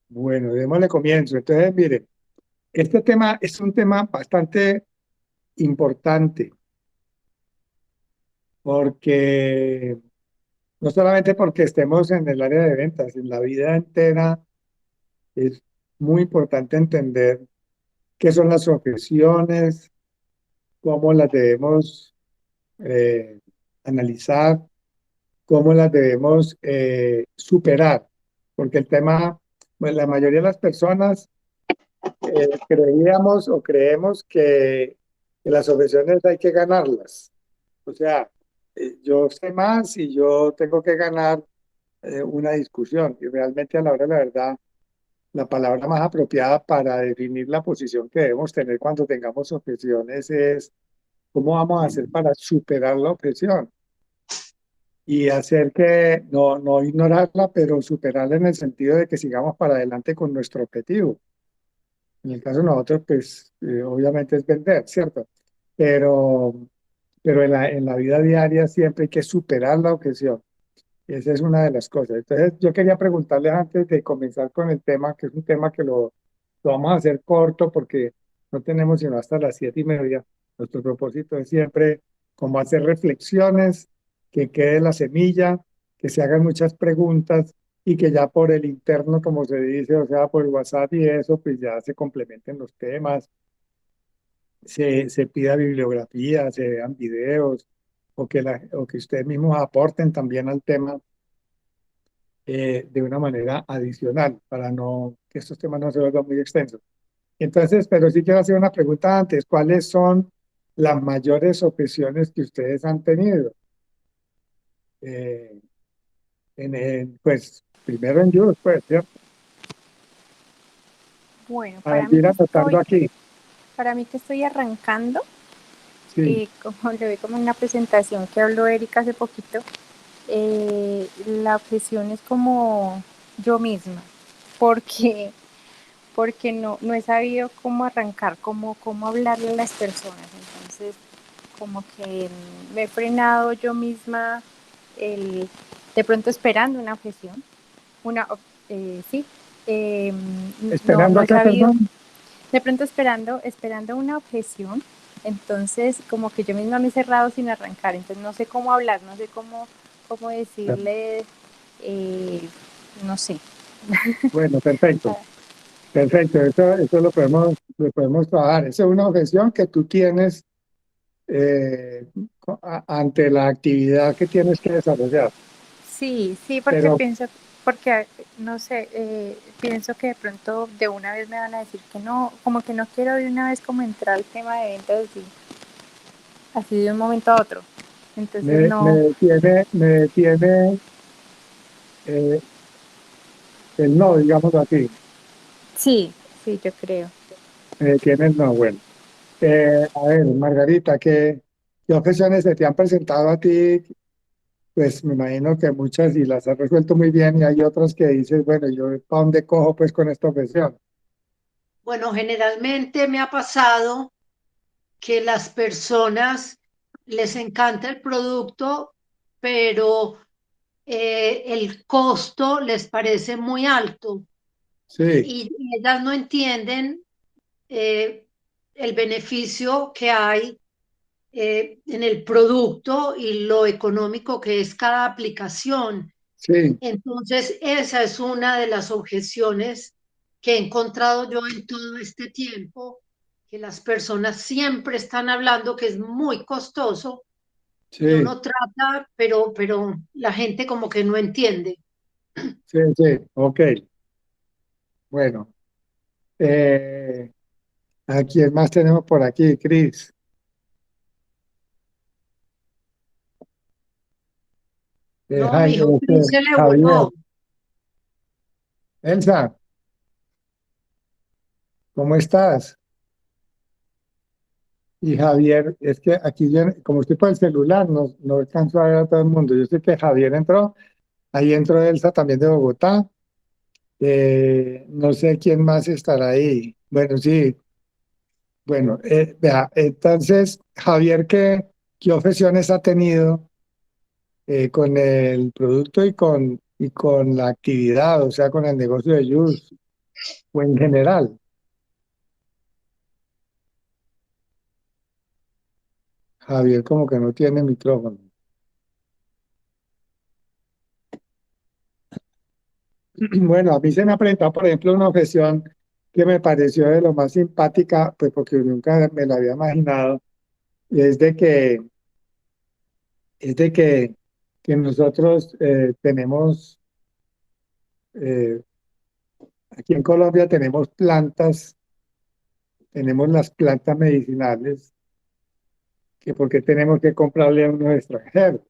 Bueno, démosle comienzo. Entonces, mire, este tema es un tema bastante importante porque no solamente porque estemos en el área de ventas, en la vida entera es muy importante entender qué son las objeciones, cómo las debemos eh, analizar, cómo las debemos superar, porque el tema, pues la mayoría de las personas creíamos o creemos que las objeciones hay que ganarlas. O sea, yo sé más y yo tengo que ganar una discusión. Y realmente a la hora de la verdad, la palabra más apropiada para definir la posición que debemos tener cuando tengamos objeciones es cómo vamos a hacer para superar la objeción y hacer que no ignorarla, pero superarla en el sentido de que sigamos para adelante con nuestro objetivo. En el caso de nosotros, pues obviamente es vender, ¿cierto? Pero, pero en la vida diaria siempre hay que superar la objeción. Esa es una de las cosas. Entonces, yo quería preguntarles antes de comenzar con el tema, que es un tema que lo vamos a hacer corto porque no tenemos sino hasta las 7:30. Nuestro propósito es siempre como hacer reflexiones, que quede la semilla, que se hagan muchas preguntas y que ya por el interno, como se dice, o sea, por el WhatsApp y eso, pues ya se complementen los temas, se pida bibliografía, se vean videos o que ustedes mismos aporten también al tema de una manera adicional para no que estos temas no se vuelvan muy extensos. Entonces, pero sí quiero hacer una pregunta antes. ¿Cuáles son las mayores objeciones que ustedes han tenido? Eh, pues, primero en Jules, pues, ¿cierto? Bueno, Para ir anotando aquí. para mí que estoy arrancando, Sí, como le vi como en una presentación que habló Erika hace poquito, la obsesión es como yo misma, porque, porque no he sabido cómo arrancar, cómo hablarle a las personas. Entonces, como que me he frenado yo misma, el, de pronto esperando una objeción, una, sí, eh, esperando no he acá, sabido, perdón. de pronto esperando una objeción, entonces como que yo misma me he cerrado sin arrancar, entonces no sé cómo hablar, no sé cómo decirle, eh, no sé. Bueno, perfecto. Perfecto, eso lo podemos trabajar. Esa es una objeción que tú tienes ante la actividad que tienes que desarrollar. Sí, sí, Pero porque no sé, pienso que de pronto de una vez me van a decir que no, como que no quiero de una vez como entrar al tema de ventas así de un momento a otro. Entonces no, me detiene eh, el no, digamos así. sí, sí, yo creo. Me detiene el no, bueno. A ver, Margarita, ¿qué objeciones se te han presentado a ti? Pues me imagino que muchas y las has resuelto muy bien y hay otras que dices, bueno, yo ¿para dónde cojo pues con esta objeción? Bueno, generalmente me ha pasado que las personas les encanta el producto, pero el costo les parece muy alto Sí, y ellas no entienden eh, el beneficio que hay en el producto y lo económico que es cada aplicación. sí, Entonces, esa es una de las objeciones que he encontrado yo en todo este tiempo, que las personas siempre están hablando que es muy costoso y sí, uno trata, pero la gente como que no entiende. sí, sí, ok. Bueno, eh, ¿a quién más tenemos por aquí, Cris? No, mi hijo Cris se le Javier, voló. Elsa, ¿cómo estás? Y Javier, es que aquí yo, como estoy por el celular, no alcanzo a ver a todo el mundo. Yo sé que Javier entró, ahí entró Elsa también de Bogotá. No sé quién más estará ahí. Bueno, sí, bueno, vea, entonces, Javier, ¿qué objeciones ha tenido con el producto y con la actividad, o sea, con el negocio de Juice? o en general. Javier como que no tiene micrófono. Bueno, a mí se me ha presentado, por ejemplo, una objeción que me pareció de lo más simpática, pues porque nunca me la había imaginado, y es de que nosotros eh, aquí en Colombia tenemos las plantas medicinales, que porque tenemos que comprarle a unos extranjeros.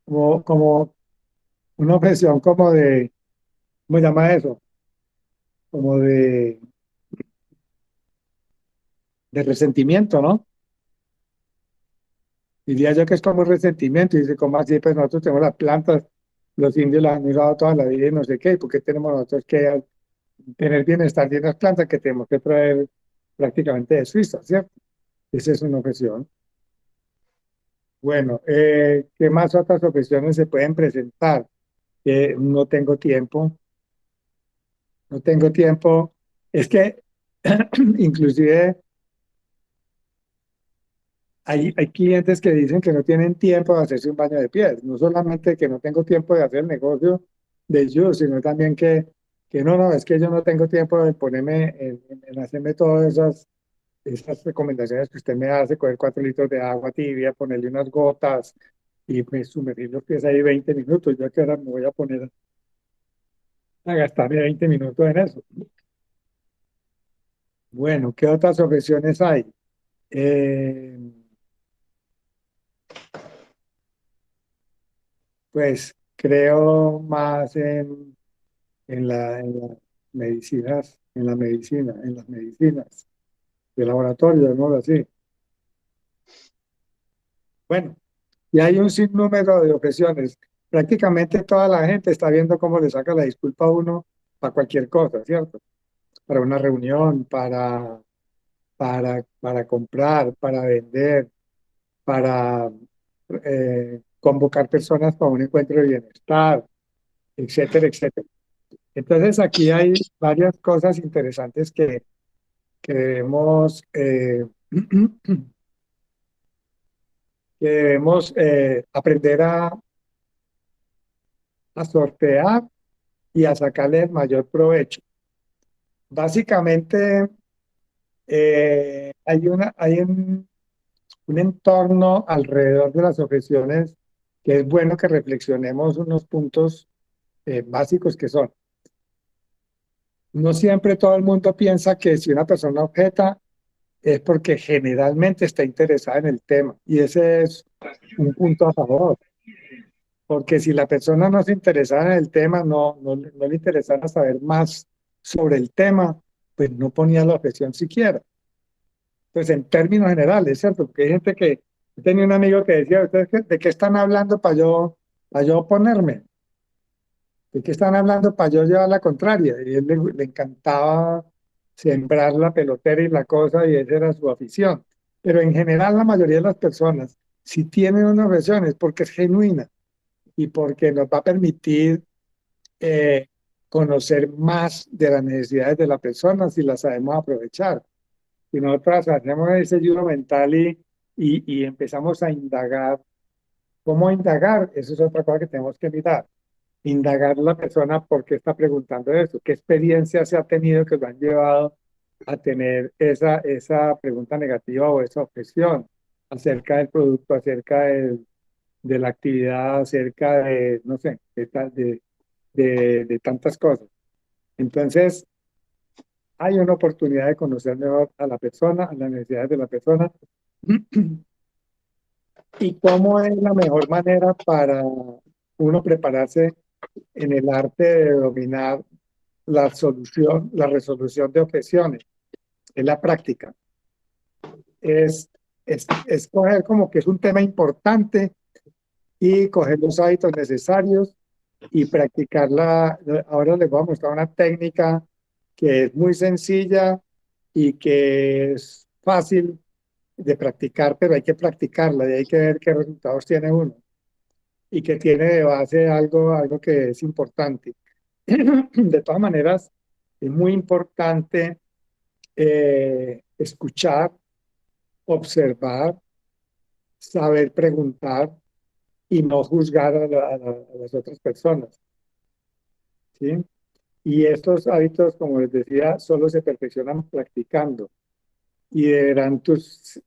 Como una objeción como de, ¿cómo se llama eso? Como de resentimiento, ¿no? Diría yo que es como resentimiento, y dice, ¿cómo así? Pues nosotros tenemos las plantas, los indios las han usado toda la vida y no sé qué, ¿y por qué tenemos nosotros que tener bienestar de unas plantas que tenemos que traer prácticamente de Suiza, ¿cierto? Esa es una objeción. Bueno, ¿qué más otras objeciones se pueden presentar? No tengo tiempo, no tengo tiempo. Es que inclusive hay clientes que dicen que no tienen tiempo de hacerse un baño de pies. No solamente que no tengo tiempo de hacer el negocio de ellos, sino también que no, es que yo no tengo tiempo de ponerme en hacerme todas esas recomendaciones que usted me hace, coger 4 litros de agua tibia, ponerle unas gotas y pues, sumergir los pies ahí 20 minutos. Yo que ahora me voy a poner a gastarme 20 minutos en eso. Bueno, ¿qué otras objeciones hay? Eh, pues creo más en las medicinas, en las medicinas de laboratorio, ¿no? Así. Bueno, y hay un sinnúmero de objeciones. Prácticamente toda la gente está viendo cómo le saca la disculpa a uno para cualquier cosa, ¿cierto? Para una reunión, para comprar, para vender, para convocar personas para un encuentro de bienestar, etcétera, etcétera. Entonces aquí hay varias cosas interesantes que debemos, aprender a sortear y a sacarle el mayor provecho. Básicamente, hay un entorno alrededor de las objeciones que es bueno que reflexionemos unos puntos básicos que son. No siempre todo el mundo piensa que si una persona objeta es porque generalmente está interesada en el tema, y ese es un punto a favor. Porque si la persona no se interesara en el tema, no le interesara saber más sobre el tema, pues no ponía la objeción siquiera. Pues en términos generales, ¿cierto? Porque hay gente que, yo tenía un amigo que decía, ¿ustedes de qué están hablando para yo oponerme? ¿De qué están hablando para yo llevar la contraria? Y a él le encantaba sembrar la pelotera y la cosa, y esa era su afición. Pero en general, la mayoría de las personas, si tienen una objeción, es porque es genuina y porque nos va a permitir eh, conocer más de las necesidades de la persona si las sabemos aprovechar. Si nosotros hacemos ese ayuno mental y empezamos a indagar, ¿cómo indagar? Eso es otra cosa que tenemos que mirar. Indagar la persona por qué está preguntando eso, qué experiencias se ha tenido que lo han llevado a tener esa pregunta negativa o esa objeción acerca del producto, acerca de la actividad, acerca de, no sé, de tantas cosas. Entonces, hay una oportunidad de conocer mejor a la persona, a las necesidades de la persona y cómo es la mejor manera para uno prepararse en el arte de dominar la resolución de objeciones. Es la práctica. Es coger como que es un tema importante y coger los hábitos necesarios y practicarla. Ahora les voy a mostrar una técnica que es muy sencilla y que es fácil de practicar, pero hay que practicarla y hay que ver qué resultados tiene uno. y que tiene de base algo que es importante. De todas maneras, es muy importante escuchar, observar, saber preguntar y no juzgar a las otras personas, ¿sí? Y estos hábitos, como les decía, solo se perfeccionan practicando y deberán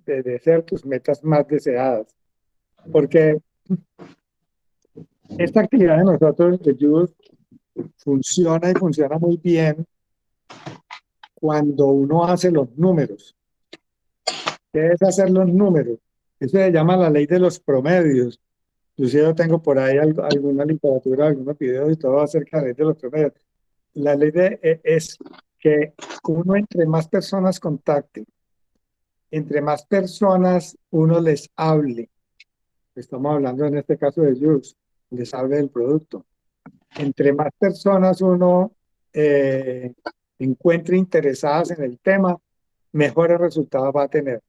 de ser tus metas más deseadas. Porque esta actividad de nosotros, de Youth, funciona y funciona muy bien cuando uno hace los números. ¿Qué es hacer los números? Eso se llama la ley de los promedios. Yo tengo por ahí alguna literatura, algunos videos y todo acerca de la ley de los promedios. La ley es que uno entre más personas contacte, entre más personas uno les hable, estamos hablando en este caso de Jules, les hable del producto. Entre más personas uno encuentre interesadas en el tema, mejores resultados va a tener.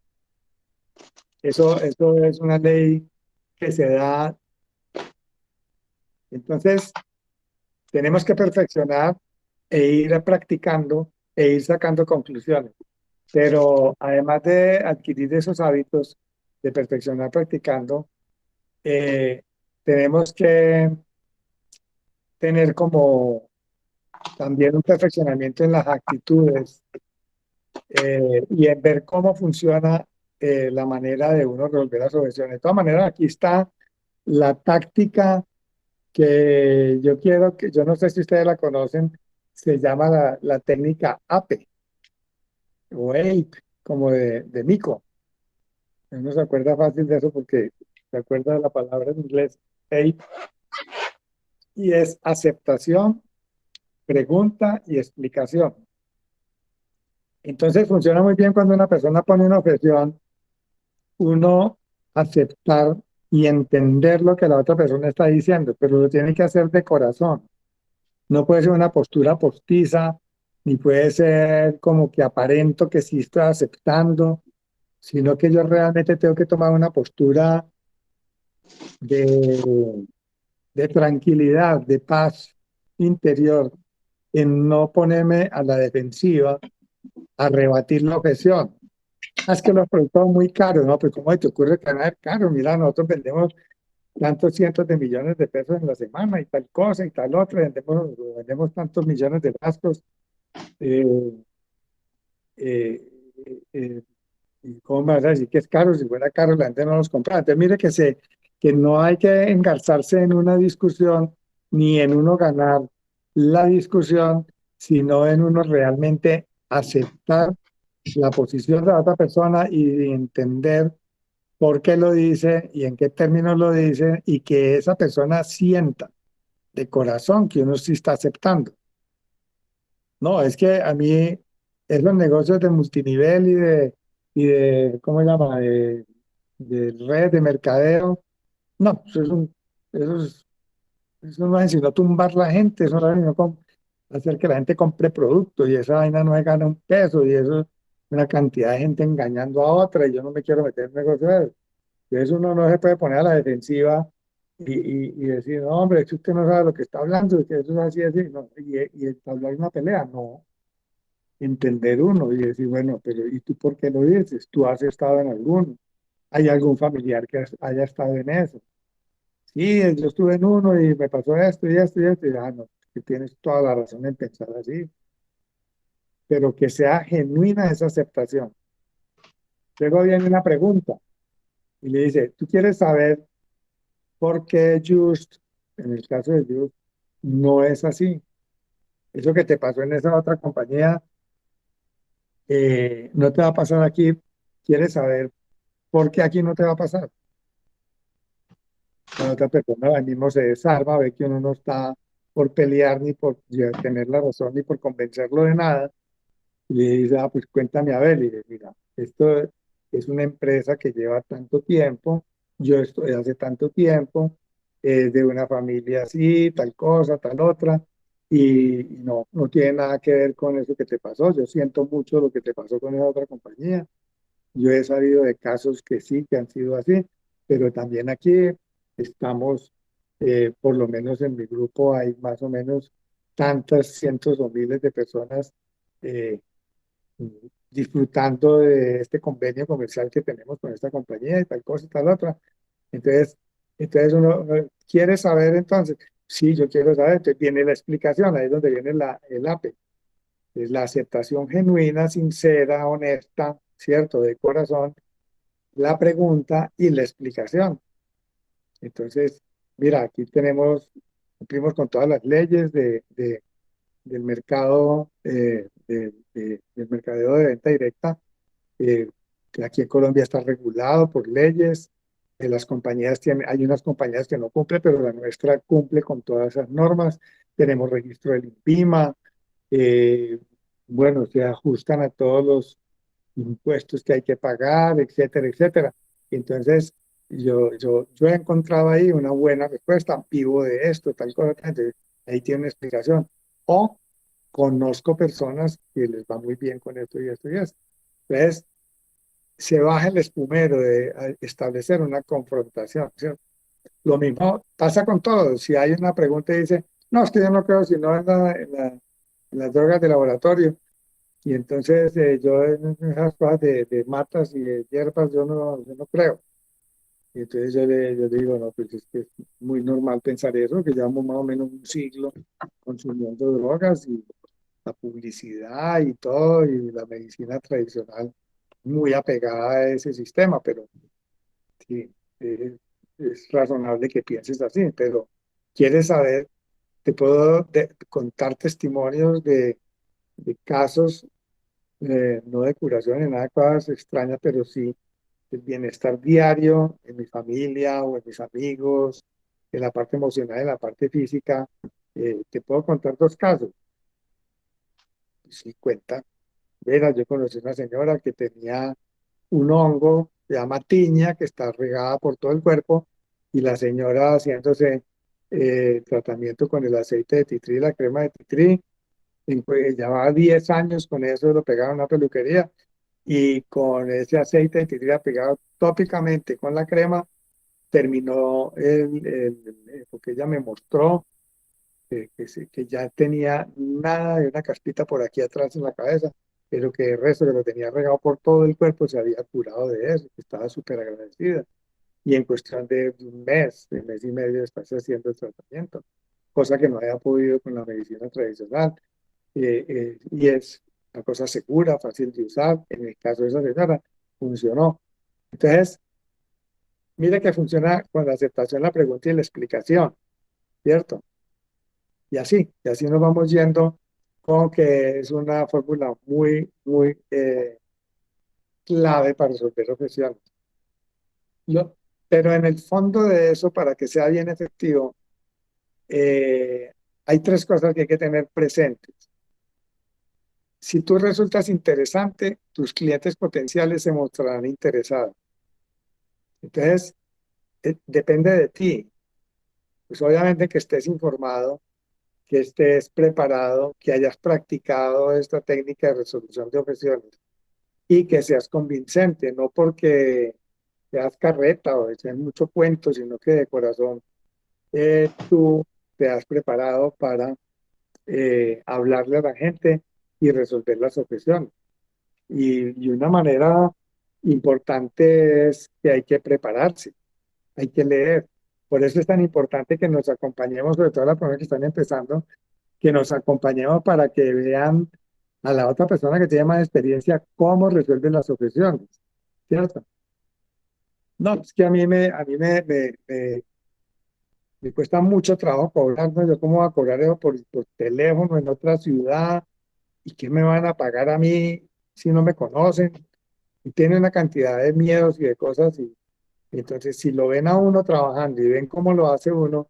Eso es una ley que se da. Entonces, tenemos que perfeccionar e ir practicando e ir sacando conclusiones. Pero además de adquirir esos hábitos de perfeccionar practicando, tenemos que tener como también un perfeccionamiento en las actitudes y en ver cómo funciona la manera de uno resolver las objeciones. De todas maneras, aquí está la táctica que yo quiero, que yo no sé si ustedes la conocen, se llama la técnica APE o APE, como de mico. Uno se acuerda fácil de eso porque se acuerda de la palabra en inglés, APE, y es aceptación, pregunta y explicación. Entonces funciona muy bien cuando una persona pone una objeción, uno aceptar y entender lo que la otra persona está diciendo, pero lo tiene que hacer de corazón. No puede ser una postura postiza, ni puede ser como que aparento que sí estoy aceptando, sino que yo realmente tengo que tomar una postura de, de tranquilidad, de paz interior, en no ponerme a la defensiva a rebatir la objeción. Es que los productos son muy caros, ¿no? Pues ¿cómo te ocurre que van a ser caros? Mira, nosotros vendemos tantos cientos de millones de pesos en la semana y tal cosa y tal otra, vendemos tantos millones de frascos. Eh, eh, eh, ¿Y cómo me vas a decir que es caro? Si fuera caro, la gente no los compra. Entonces, mire que no hay que engarzarse en una discusión ni en uno ganar la discusión, sino en uno realmente aceptar la posición de la otra persona y entender por qué lo dice y en qué términos lo dice y que esa persona sienta de corazón que uno sí está aceptando. No, es que a mí esos negocios de multinivel ¿cómo se llama? De red de mercadeo, no, eso es, eso no es sino tumbar la gente, eso no es sino hacer que la gente compre productos y esa vaina no se gana un peso y eso es una cantidad de gente engañando a otra y yo no me quiero meter en negocios de eso. Entonces uno no se puede poner a la defensiva y decir, no, hombre, es que usted no sabe lo que está hablando, y que eso es así, así, no, y hablar una pelea, no entender uno y decir, bueno, pero ¿y tú por qué lo dices? ¿Tú has estado en alguno? ¿Hay algún familiar que haya estado en eso? Sí, yo estuve en uno y me pasó esto y esto y esto. Y no, que tienes toda la razón en pensar así, pero que sea genuina esa aceptación. Luego viene una pregunta y le dice, ¿tú quieres saber por qué Just, en el caso de Just, no es así? Eso que te pasó en esa otra compañía, no te va a pasar aquí. ¿Quieres saber por qué aquí no te va a pasar? La otra persona ahí mismo se desarma, ve que uno no está por pelear ni por tener la razón ni por convencerlo de nada. Y le dice, ah, pues cuéntame a ver. Y le dice, mira, esto es una empresa que lleva tanto tiempo, yo estoy hace tanto tiempo, es de una familia así, tal cosa, tal otra, y no tiene nada que ver con eso que te pasó. Yo siento mucho lo que te pasó con esa otra compañía. Yo he sabido de casos que sí, que han sido así, pero también aquí estamos Por lo menos en mi grupo hay más o menos tantas cientos o miles de personas eh, disfrutando de este convenio comercial que tenemos con esta compañía y tal cosa y tal otra. Entonces, entonces uno quiere saber entonces, sí, yo quiero saber, entonces viene la explicación, ahí es donde viene el APE, es la aceptación genuina, sincera, honesta, ¿cierto? De corazón, la pregunta y la explicación. Entonces, mira, aquí cumplimos con todas las leyes del mercado, del mercadeo de venta directa, eh, que aquí en Colombia está regulado por leyes. Las compañías hay unas compañías que no cumplen, pero la nuestra cumple con todas esas normas. Tenemos registro del INVIMA, eh, bueno, se ajustan a todos los impuestos que hay que pagar, etcétera, etcétera. Entonces, yo he encontrado ahí una buena respuesta, vivo de esto, tal cosa, entonces, ahí tiene una explicación. O conozco personas que les va muy bien con esto y esto y esto. Entonces, se baja el espumero de establecer una confrontación, ¿cierto? Lo mismo pasa con todo. Si hay una pregunta y dice, no, es que yo no creo sino en las drogas de laboratorio. Y entonces yo en esas cosas de matas y de hierbas yo no creo. Y entonces yo le digo, no, pues es que es muy normal pensar eso, que llevamos más o menos un siglo consumiendo drogas y la publicidad y todo, y la medicina tradicional muy apegada a ese sistema, pero sí, es razonable que pienses así, pero quieres saber, te puedo contar testimonios de casos, no de curación ni nada de cosas extrañas, pero sí el bienestar diario en mi familia o en mis amigos, en la parte emocional, en la parte física. Te puedo contar dos casos. Sí, cuenta. Mira, yo conocí una señora que tenía un hongo, se llama tiña, que está regada por todo el cuerpo, y la señora haciéndose tratamiento con el aceite de titrí, la crema de titrí, y pues, llevaba 10 años con eso, lo pegaba en una peluquería, y con ese aceite de titrí pegado tópicamente con la crema, terminó porque ella me mostró que ya tenía nada de una caspita por aquí atrás en la cabeza, pero que el resto que lo tenía regado por todo el cuerpo se había curado de eso, que estaba súper agradecida. Y en cuestión de mes y medio, estás haciendo el tratamiento, cosa que no había podido con la medicina tradicional. Y es una cosa segura, fácil de usar. En el caso de esa señora, funcionó. Entonces, mira que funciona con la aceptación, la pregunta y la explicación, ¿cierto? Y así nos vamos yendo con que es una fórmula muy clave para resolver objeciones. Lo- pero en el fondo de eso, para que sea bien efectivo, eh, hay tres cosas que hay que tener presentes. Si tú resultas interesante, tus clientes potenciales se mostrarán interesados. Entonces, depende de ti. Pues obviamente que estés informado, que estés preparado, que hayas practicado esta técnica de resolución de objeciones y que seas convincente, no porque seas carreta o seas mucho cuento, sino que de corazón tú te has preparado para hablarle a la gente y resolver las objeciones. Y una manera importante es que hay que prepararse, hay que leer. Por eso es tan importante que nos acompañemos, sobre todo las personas que están empezando, que nos acompañemos para que vean a la otra persona que tiene más experiencia cómo resuelve las objeciones, ¿cierto? No, es que me cuesta mucho trabajo cobrar, ¿no? Yo cómo voy a cobrar eso por teléfono en otra ciudad y qué me van a pagar a mí si no me conocen. Y tiene una cantidad de miedos y de cosas y entonces si lo ven a uno trabajando y ven cómo lo hace uno,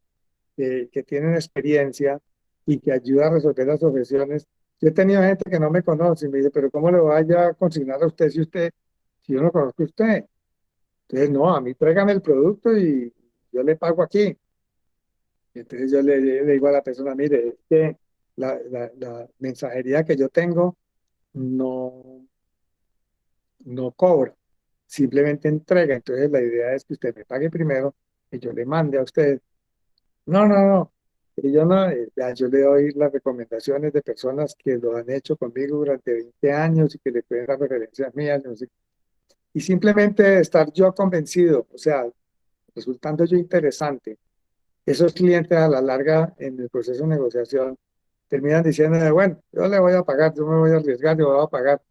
que tienen experiencia y que ayuda a resolver las objeciones. Yo he tenido gente que no me conoce y me dice, pero ¿cómo le vaya a consignar a usted si yo no conozco a usted? Entonces, no, a mí tráigame el producto y yo le pago aquí. Y entonces yo le digo a la persona, mire, es que la mensajería que yo tengo no, no cobra, simplemente entrega. Entonces la idea es que usted me pague primero, que yo le mande a usted No, no, no. Y yo no, ya, yo le doy las recomendaciones de personas que lo han hecho conmigo durante 20 años y que le pueden dar referencias mías, no sé. Y simplemente estar yo convencido, o sea, resultando yo interesante. Esos clientes a la larga en el proceso de negociación terminan diciendo, bueno, yo le voy a pagar, yo me voy a arriesgar, yo voy a pagar.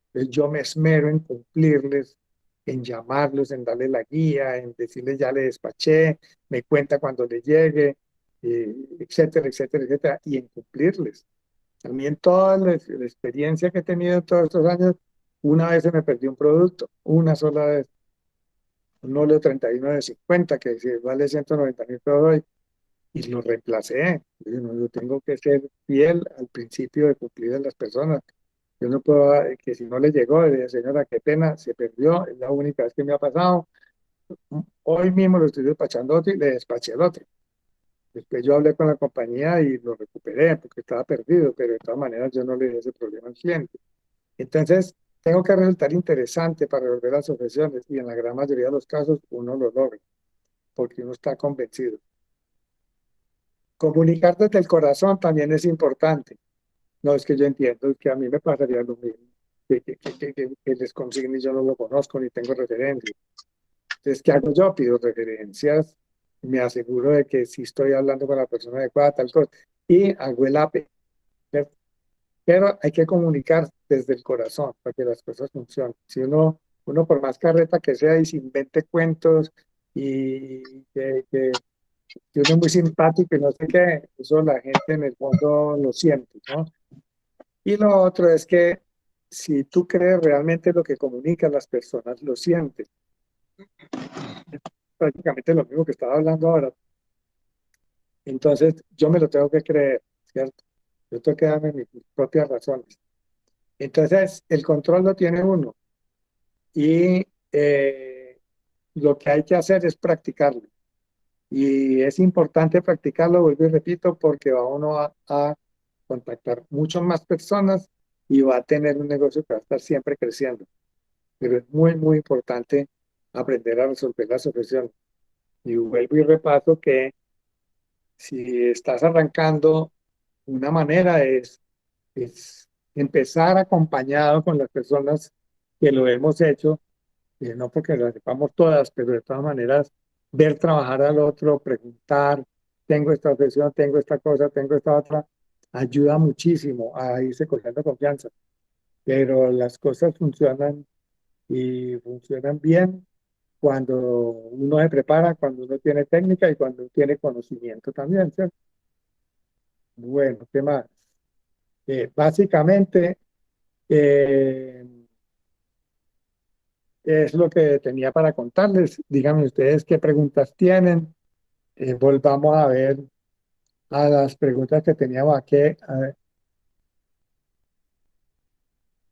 Entonces yo me esmero en cumplirles, en llamarlos, en darles la guía, en decirles ya le despaché, me cuenta cuando le llegue, etcétera, etcétera, etcétera, y en cumplirles. También toda la experiencia que he tenido todos estos años, una vez se me perdió un producto, una sola vez, un óleo 3950 que si vale 190.000 pesos hoy, y lo reemplacé. Yo, no, yo tengo que ser fiel al principio de cumplir a las personas. Yo no puedo, que si no le llegó, le dije, señora, qué pena, se perdió, es la única vez que me ha pasado. Hoy mismo lo estoy despachando otro y le despaché el otro. Después yo hablé con la compañía y lo recuperé porque estaba perdido, pero de todas maneras yo no le di ese problema al cliente. Entonces, tengo que resultar interesante para resolver las objeciones y en la gran mayoría de los casos uno lo logra porque uno está convencido. Comunicar desde el corazón también es importante. No, es que yo entiendo que a mí me pasaría lo mismo, que les consiguen y yo no lo conozco ni tengo referencias. Entonces, ¿qué hago yo? Pido referencias, me aseguro de que sí estoy hablando con la persona adecuada, tal cosa, y hago el APE. ¿Cierto? Pero hay que comunicar desde el corazón para que las cosas funcionen. Si uno por más carreta que sea y se invente cuentos y que uno es muy simpático y no sé qué, eso la gente en el fondo lo siente, ¿no? Y lo otro es que si tú crees realmente lo que comunican las personas, lo sienten. Es prácticamente lo mismo que estaba hablando ahora. Entonces, yo me lo tengo que creer, ¿cierto? Yo tengo que darme mis propias razones. Entonces, el control lo tiene uno y lo que hay que hacer es practicarlo. Y es importante practicarlo, vuelvo y repito, porque va uno a contactar muchas más personas y va a tener un negocio que va a estar siempre creciendo. Pero es muy, muy importante aprender a resolver las objeciones. Y vuelvo y repaso que si estás arrancando, una manera es empezar acompañado con las personas que lo hemos hecho, no porque lo sepamos todas, pero de todas maneras, ver trabajar al otro, preguntar, tengo esta objeción, tengo esta cosa, tengo esta otra, ayuda muchísimo a irse cogiendo confianza. Pero las cosas funcionan y funcionan bien cuando uno se prepara, cuando uno tiene técnica y cuando tiene conocimiento también, ¿cierto? Bueno, ¿qué más? Básicamente eh, es lo que tenía para contarles. Díganme ustedes qué preguntas tienen. Volvamos a ver a las preguntas que teníamos aquí,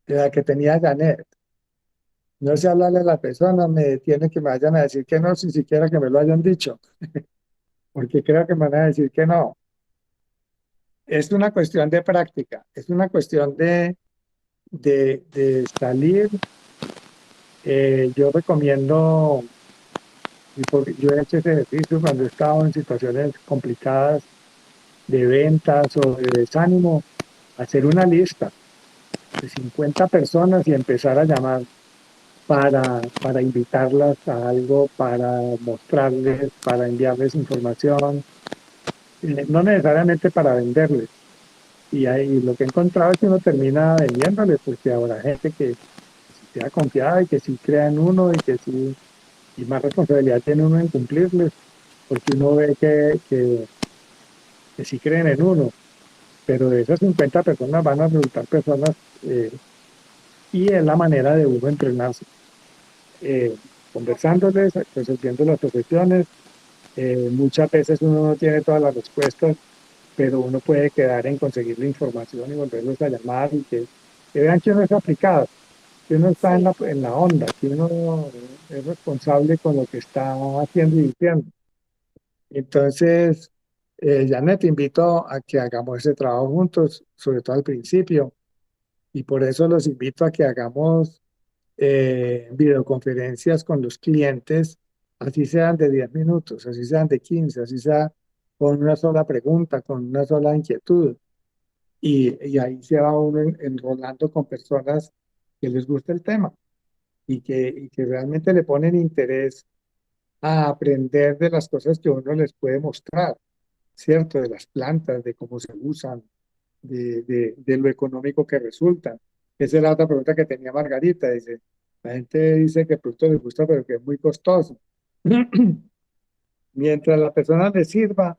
la que tenía Janet. No sé hablarle a la persona, me detiene que me vayan a decir que no, sin siquiera que me lo hayan dicho, porque creo que me van a decir que no. Es una cuestión de práctica, es una cuestión de salir. Yo recomiendo, y porque yo he hecho ese ejercicio cuando he estado en situaciones complicadas de ventas o de desánimo, hacer una lista de 50 personas y empezar a llamar para invitarlas a algo, para mostrarles, para enviarles información, no necesariamente para venderles. Y ahí lo que he encontrado es que uno termina vendiéndoles, porque habrá gente que sí sea confiada y que sí crea en uno y que sí, y más responsabilidad tiene uno en cumplirles, porque uno ve que sí creen en uno, pero de esas 50 personas van a resultar personas y es la manera de uno entrenarse, eh, conversándoles, resolviendo las objeciones. Muchas veces uno no tiene todas las respuestas, pero uno puede quedar en conseguir la información y volverlos a llamar y que vean que uno es aplicado, que uno está Sí, en la onda, que uno es responsable con lo que está haciendo y diciendo. Entonces, Janet, te invito a que hagamos ese trabajo juntos, sobre todo al principio, y por eso los invito a que hagamos videoconferencias con los clientes, así sean de 10 minutos, así sean de 15, así sea, con una sola pregunta, con una sola inquietud. Y ahí se va uno enrolando con personas que les gusta el tema y que realmente le ponen interés a aprender de las cosas que uno les puede mostrar, ¿cierto? De las plantas, de cómo se usan, de lo económico que resultan. Esa es la otra pregunta que tenía Margarita. Dice, la gente dice que el producto les gusta, pero que es muy costoso. Mientras la persona le sirva,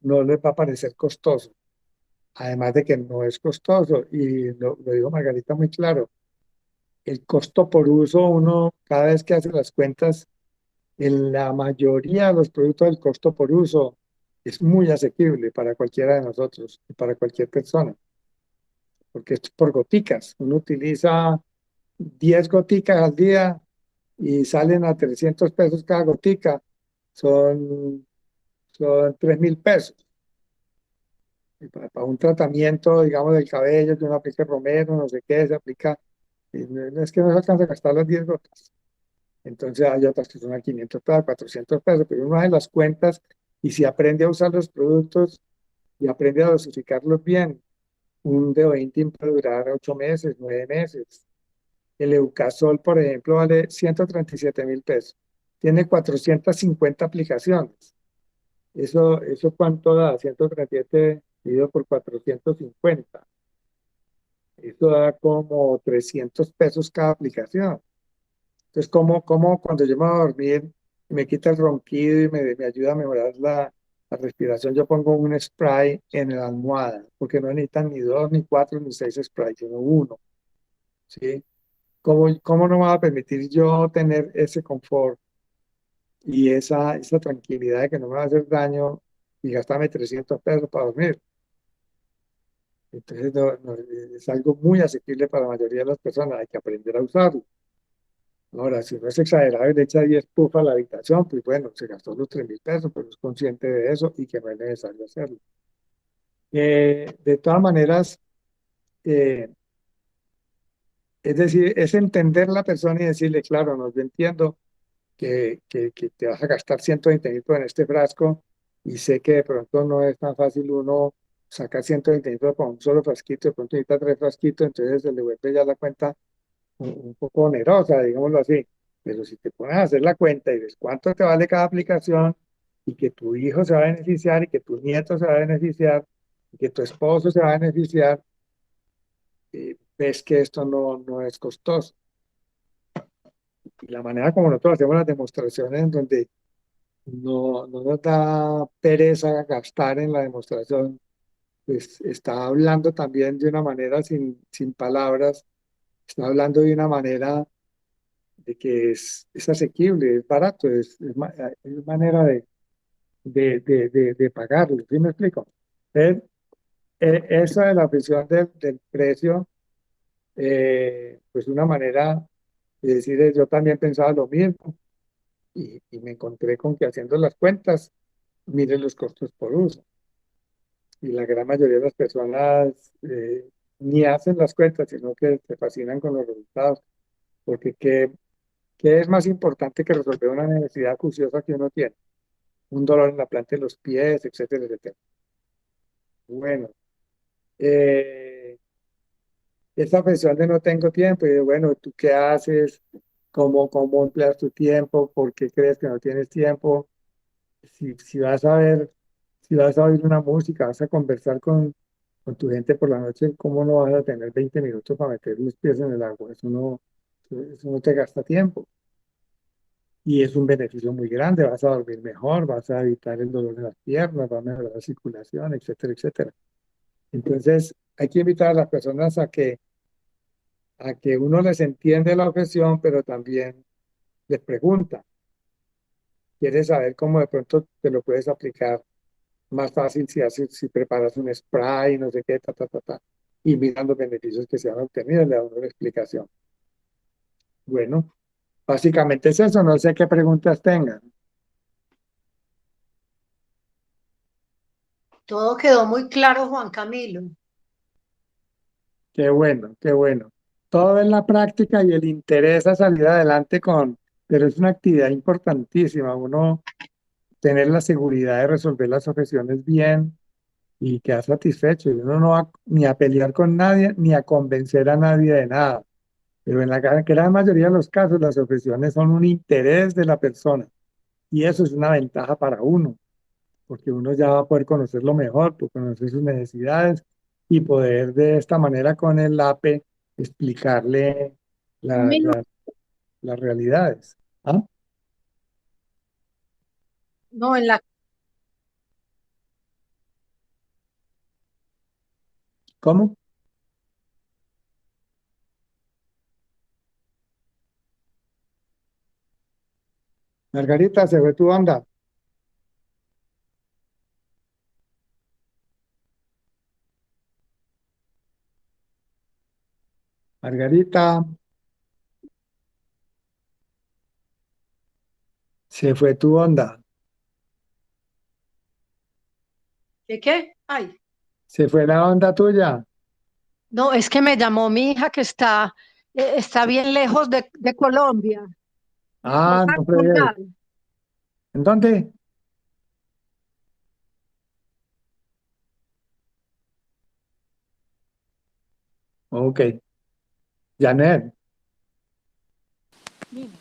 no les va a parecer costoso. Además de que no es costoso, y lo dijo Margarita muy claro, el costo por uso, uno cada vez que hace las cuentas, en la mayoría de los productos el costo por uso es muy asequible para cualquiera de nosotros y para cualquier persona, porque es por goticas. Uno utiliza 10 goticas al día y salen a 300 pesos cada gotica, son, son 3.000 pesos. Y para un tratamiento, digamos, del cabello, que uno aplique romero, no sé qué, se aplica, y no es que no se alcanza a gastar las 10 gotas. Entonces hay otras que son a 500 pesos, 400 pesos, pero uno hace las cuentas y si aprende a usar los productos y aprende a dosificarlos bien, un Deointin puede durar 8 meses, 9 meses. El Eucasol, por ejemplo, vale 137.000 pesos. Tiene 450 aplicaciones. ¿Eso cuánto da? 137 dividido por 450. Eso da como 300 pesos cada aplicación. Entonces, como cuando yo me voy a dormir, me quita el ronquido y me ayuda a mejorar la respiración, yo pongo un spray en la almohada, porque no necesitan ni dos, ni cuatro, ni seis sprays, sino uno, ¿sí? ¿Cómo no me va a permitir yo tener ese confort y esa tranquilidad de que no me va a hacer daño y gastarme 300 pesos para dormir? Entonces, es algo muy asequible para la mayoría de las personas, hay que aprender a usarlo. Ahora, si no es exagerado y le echa 10 puffs a la habitación, pues bueno, se gastó los 3.000 pesos, pero es consciente de eso y que no es necesario hacerlo. De todas maneras, eh, es decir, es entender la persona y decirle, claro, no, yo entiendo que te vas a gastar 120.000 en este frasco y sé que de pronto no es tan fácil uno sacar 120.000 con un solo frasquito, de pronto necesita tres frasquitos, entonces se le vuelve ya la cuenta un poco onerosa, digámoslo así. Pero si te pones a hacer la cuenta y ves cuánto te vale cada aplicación y que tu hijo se va a beneficiar y que tu nieto se va a beneficiar y que tu esposo se va a beneficiar, ves que esto no es costoso. Y la manera como nosotros hacemos las demostraciones en donde no nos da pereza gastar en la demostración, pues está hablando también de una manera sin palabras, está hablando de una manera de que es asequible, es barato, es manera de pagarlo, ¿sí me explico? Es, esa de la visión del precio, pues una manera de decir, yo también pensaba lo mismo y me encontré con que haciendo las cuentas, miren los costos por uso. Y la gran mayoría de las personas ni hacen las cuentas, sino que se fascinan con los resultados, porque ¿qué es más importante que resolver una necesidad acuciosa que uno tiene? Un dolor en la planta de los pies, etcétera, etcétera. Bueno, eh, esa presión de no tengo tiempo, y bueno, ¿tú qué haces? ¿Cómo empleas tu tiempo? ¿Por qué crees que no tienes tiempo? Si vas a ver, si vas a oír una música, vas a conversar con tu gente por la noche, ¿cómo no vas a tener 20 minutos para meter los pies en el agua? Eso no te gasta tiempo. Y es un beneficio muy grande, vas a dormir mejor, vas a evitar el dolor de las piernas, va a mejorar la circulación, etcétera, etcétera. Entonces, hay que invitar a las personas a que uno les entiende la objeción, pero también les pregunta. ¿Quieres saber cómo de pronto te lo puedes aplicar más fácil si preparas un spray, no sé qué, ta, ta, ta, ta, y miran los beneficios que se han obtenido, le da una explicación? Bueno, básicamente es eso, no sé qué preguntas tengan. Todo quedó muy claro, Juan Camilo. Qué bueno, qué bueno. Todo en la práctica y el interés a salir adelante pero es una actividad importantísima. Uno tener la seguridad de resolver las objeciones bien y quedar satisfecho. Y uno no va ni a pelear con nadie, ni a convencer a nadie de nada. Pero en la gran mayoría de los casos, las objeciones son un interés de la persona. Y eso es una ventaja para uno, porque uno ya va a poder conocerlo mejor, pues conocer sus necesidades y poder de esta manera con el APE explicarle Un la- minuto. la- las realidades. ¿Ah? No, en la ¿Cómo? Margarita, se fue tu onda. Margarita, se fue tu onda. ¿qué? Ay, Se fue la onda tuya. no, es que me llamó mi hija que está bien lejos de Colombia. Me Ah, toca no fregues. colgar. ¿En dónde? Ok. Janet, Dime.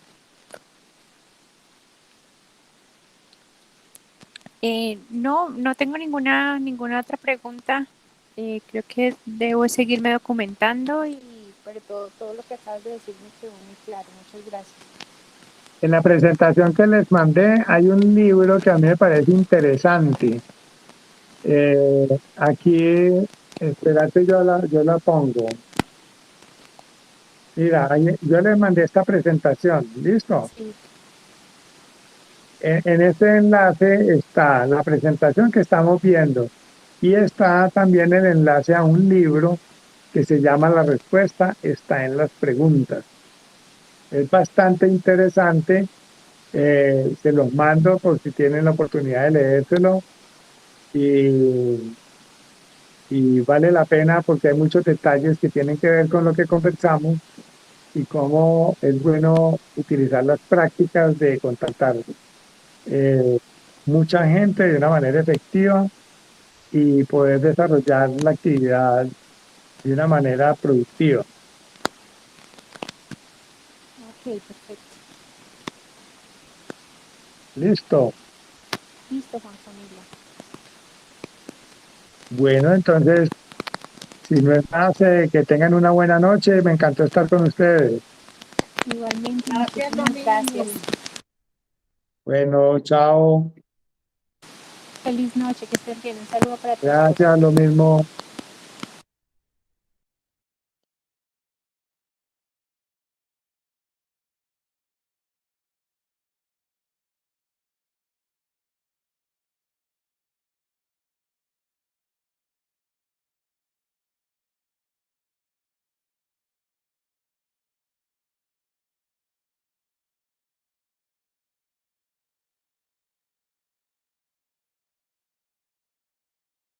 No, no tengo ninguna otra pregunta. Creo que debo seguirme documentando y sobre todo lo que acabas de decir me quedó muy claro. Muchas gracias. en la presentación que les mandé hay un libro que a mí me parece interesante. Aquí, espérate, yo la pongo. Mira, yo les mandé esta presentación. ¿Listo? Sí, En este enlace está la presentación que estamos viendo y está también el enlace a un libro que se llama La respuesta está en las preguntas. Es bastante interesante. Se los mando por si tienen la oportunidad de leérselo y, y vale la pena porque hay muchos detalles que tienen que ver con lo que conversamos y cómo es bueno utilizar las prácticas de contactar eh, mucha gente de una manera efectiva y poder desarrollar la actividad de una manera productiva. ok, perfecto. Listo. Listo, Juan Camilo. Bueno, entonces, si no es más, que tengan una buena noche. Me encantó estar con ustedes. Igualmente, Gracias, lo muchísimas mismo. gracias. Bueno, chao. Feliz noche, que estén bien. Un saludo para todos. Gracias, lo mismo.